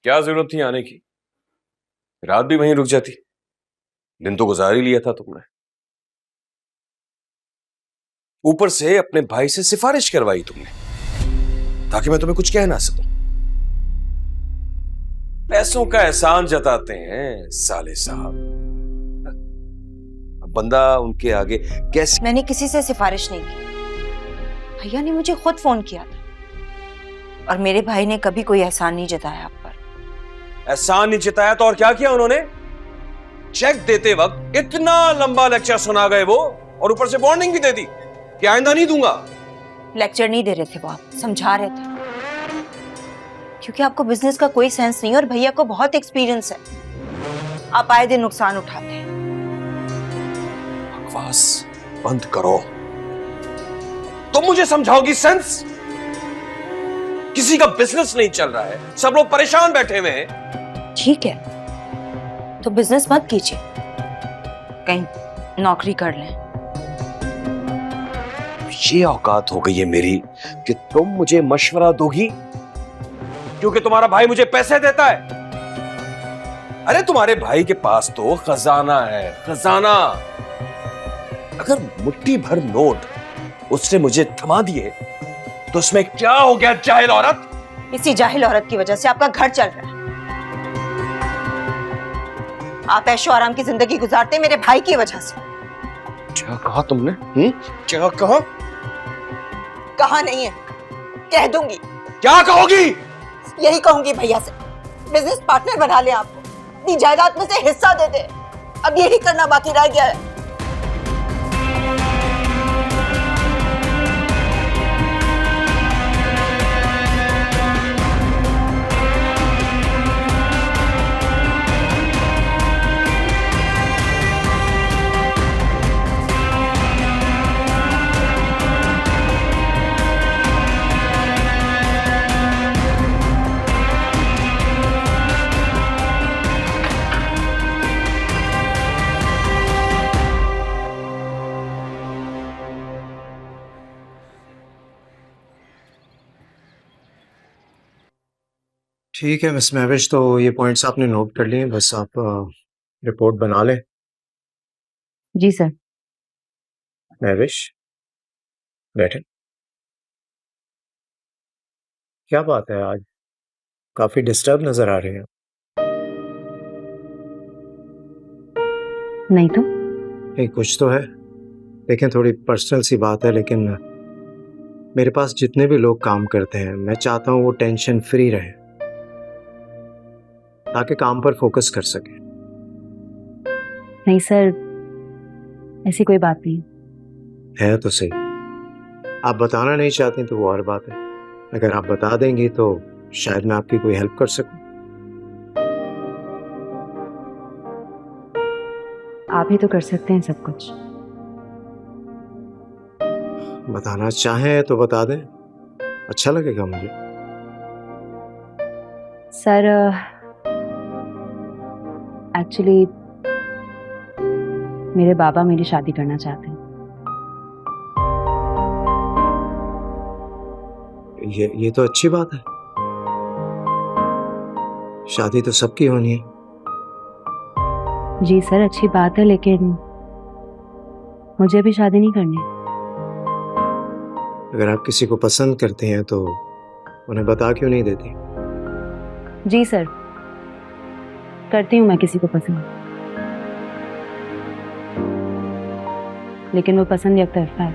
क्या जरूरत थी आने की? रात भी वहीं रुक जाती। दिन तो गुजार ही लिया था तुमने। ऊपर से अपने भाई से सिफारिश करवाई तुमने ताकि मैं तुम्हें कुछ कह ना सकूं। पैसों का एहसान जताते हैं साले साहब। अब बंदा उनके आगे कैसे? मैंने किसी से सिफारिश नहीं की, भैया ने मुझे खुद फोन किया था। और मेरे भाई ने कभी कोई एहसान नहीं जताया आप पर। एहसान नहीं जताया तो और क्या किया उन्होंने? चेक देते वक्त इतना लंबा लेक्चर सुना गए वो, और ऊपर से वार्निंग भी दे दी कि आइंदा नहीं दूंगा। लेक्चर नहीं दे रहे थे वो, आप समझा रहे थे, क्योंकि आपको बिजनेस का कोई सेंस नहीं और भैया को बहुत एक्सपीरियंस है। आप आए दिन नुकसान उठाते हैं। बकवास बंद करो। तुम मुझे समझाओगी सेंस? किसी का बिजनेस नहीं चल रहा है, सब लोग परेशान बैठे हुए हैं। ठीक है तो बिजनेस मत कीजिए, कहीं नौकरी कर लें। ये औकात हो गई है मेरी कि तुम मुझे मशवरा दोगी क्योंकि तुम्हारा भाई मुझे पैसे देता है? अरे तुम्हारे भाई के पास तो खजाना है, खजाना। अगर मुट्ठी भर नोट उसने मुझे थमा दिए तो उसमें क्या हो गया जाहिल औरत? इसी जाहिल औरत की वजह से आपका घर चल रहा है। आप ऐशो आराम की जिंदगी गुजारते मेरे भाई की वजह से। क्या कहा तुमने? क्या कहा? कहा नहीं है, कह दूंगी। क्या कहोगी? यही कहूंगी भैया से, बिजनेस पार्टनर बना ले, आपको अपनी जायदाद में से हिस्सा दे दे। अब यही करना बाकी रह गया है। ठीक है मिस महविश, तो ये पॉइंट्स आपने नोट कर लिए हैं, बस आप रिपोर्ट बना लें। जी सर। महविश बैठे। क्या बात है, आज काफी डिस्टर्ब नजर आ रहे हैं। नहीं तो नहीं, कुछ तो है। देखें, थोड़ी पर्सनल सी बात है, लेकिन मेरे पास जितने भी लोग काम करते हैं, मैं चाहता हूँ वो टेंशन फ्री रहे ताकि काम पर फोकस कर सके। नहीं सर, ऐसी कोई बात नहीं है तो सही। आप बताना नहीं चाहती तो वो और बात है। अगर आप बता देंगी तो शायद मैं आपकी कोई हेल्प कर सकूं। आप ही तो कर सकते हैं सब कुछ। बताना चाहें तो बता दें, अच्छा लगेगा मुझे। सर एक्चुअली मेरे बाबा मेरी शादी करना चाहते हैं। ये तो अच्छी बात है। शादी तो सबकी होनी है। जी सर, अच्छी बात है, लेकिन मुझे भी शादी नहीं करनी। अगर आप किसी को पसंद करते हैं तो उन्हें बता क्यों नहीं देती? जी सर, करती हूँ मैं किसी को पसंद, लेकिन वो पसंद एकतरफा है,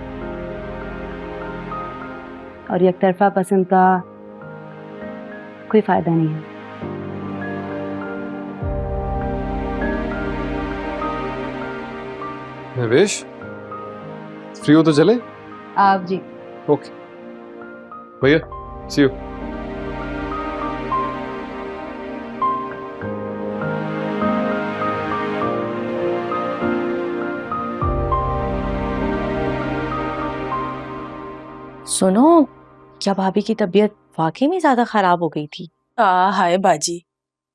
और एकतरफा पसंद का कोई फायदा नहीं है। महवेश, फ्री हो तो चले? आप जी। ओके भैया, सी यू। सुनो, क्या भाभी की तबीयत वाकई में ज्यादा खराब हो गई थी? हाय बाजी,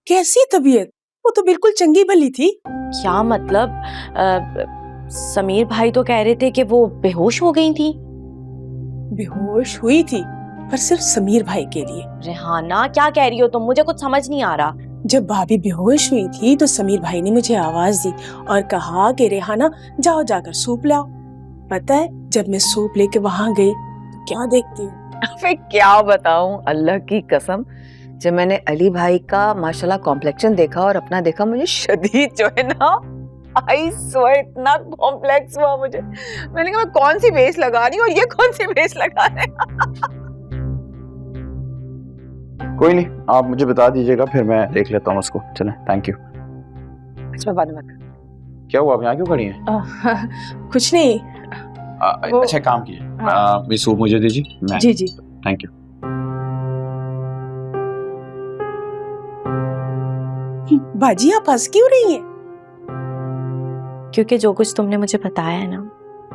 कैसी तबीयत? वो तो बिल्कुल चंगी भली थी। क्या मतलब? समीर भाई तो कह रहे थे कि वो बेहोश हो गई थी। बेहोश हुई थी? पर सिर्फ समीर भाई के लिए। रेहाना क्या कह रही हो तुम? मुझे कुछ समझ नहीं आ रहा। जब भाभी बेहोश हुई थी तो समीर भाई ने मुझे आवाज दी और कहा कि रेहाना जाओ जाकर सूप लाओ। पता है जब मैं सूप लेके वहां गई तो क्या देखती हूँ, मैं क्या बताऊं, अल्लाह की कसम, जब मैंने अली भाई का माशाल्लाह कॉम्प्लेक्शन देखा और अपना देखा, मुझे शदीद जो है ना, आई स्वेयर, इतना कॉम्प्लेक्स हुआ मुझे। मैंने कहा मैं कौन सी बेस लगा रही हूँ और ये कौन सी बेस लगा रहे हैं। कोई नहीं, आप मुझे बता दीजिएगा, फिर मैं देख लेता हूँ उसको। चलें, थैंक यू। अच्छा बाद में क्या हुआ, आप यहाँ क्यों खड़ी हैं? कुछ नहीं। अच्छा काम कीजिए, ये सूप मुझे दीजिए। मैं जी जी। Thank you. बाजी आप हंस क्यों रही हैं? क्योंकि जो कुछ तुमने मुझे बताया है ना,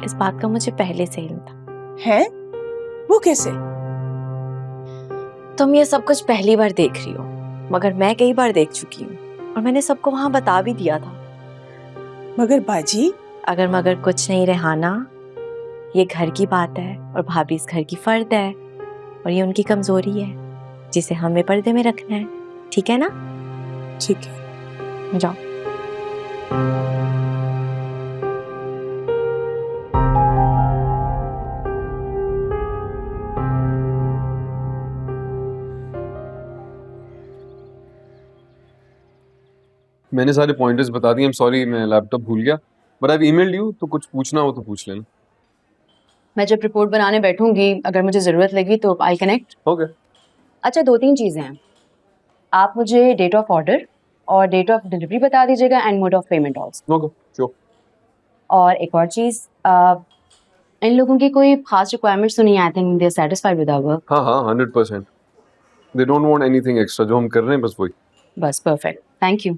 इस बात का मुझे पहले से इल्म था। हैं? वो कैसे? तुम ये सब कुछ पहली बार देख रही हो, मगर मैं कई बार देख चुकी हूँ और मैंने सबको वहां बता भी दिया था। मगर बाजी, अगर मगर कुछ नहीं रेहाना, ये घर की बात है और भाभी इस घर की फर्द है और ये उनकी कमजोरी है जिसे हमें पर्दे में रखना है, ठीक है ना? ठीक है, जाओ। मैंने सारे पॉइंटर्स बता दिए। आई एम सॉरी, मैं लैपटॉप भूल गया, बट आई ईमेल्ड यू, तो कुछ पूछना हो तो पूछ लेना। मैं जब रिपोर्ट बनाने बैठूंगी, अगर मुझे ज़रूरत लगी तो आई कनेक्ट। ओके। अच्छा, 2-3 चीज़ें हैं। आप मुझे डेट ऑफ ऑर्डर और डेट ऑफ डिलीवरी बता दीजिएगा and mode of payment also. Okay, sure. और एक और चीज़, इन लोगों की कोई खास रिक्वायरमेंट्स तो नहीं, I think they are satisfied with our work. हाँ हाँ, 100%। They don't want anything extra, जो हम कर रहे हैं बस वही। बस परफेक्ट, थैंक यू।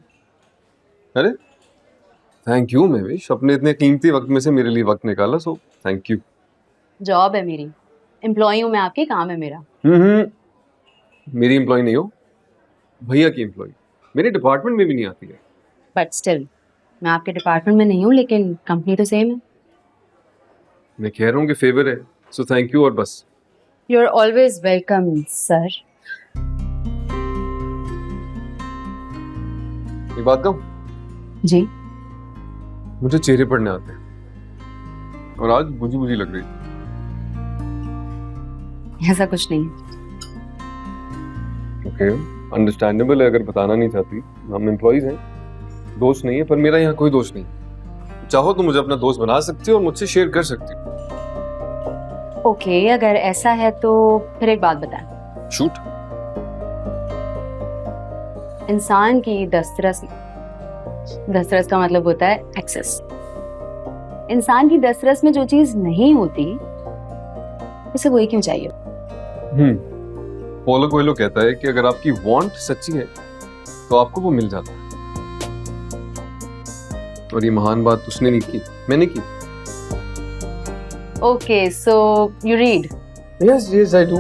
अरे थैंक यू महवेश, अपने इतने कीमती वक्त में से मेरे लिए वक्त निकाला, सो थैंक यू। जॉब है मेरी, एम्प्लॉई हूँ मैं आपकी, काम है मेरा। मेरी एम्प्लॉय नहीं हो, भैया की एम्प्लॉय। मेरे डिपार्टमेंट में भी नहीं आती है। बट स्टिल मैं आपके डिपार्टमेंट में नहीं हूँ, लेकिन कंपनी तो सेम है। मैं कह रहा हूँ कि फेवर है, सो थैंक यू और बस। You are always welcome sir. एक बात कहूँ, जी। मुझे चेहरे पढ़ने आते हैं और आज बुझी बुझी लग रही थी। ऐसा कुछ नहीं। ओके, अंडरस्टैंडेबल है अगर बताना नहीं चाहती। हम एम्प्लॉइज हैं, दोस्त नहीं है, पर मेरा यहाँ कोई दोस्त नहीं। चाहो तो मुझे अपना दोस्त बना सकती हो और मुझसे शेयर कर सकती हो। ओके, अगर ऐसा है तो फिर एक बात बताएं। शूट। इंसान की दस्तरस का मतलब होता है एक्सेस। इंसान की दस्तरस में जो चीज नहीं होती उसे वही क्यों चाहिए? पॉलो कोएल्हो कहता है कि अगर आपकी वांट सच्ची है तो आपको वो मिल जाता है। और ये महान बात उसने नहीं की, मैंने की। Okay, so you read? Yes yes I do.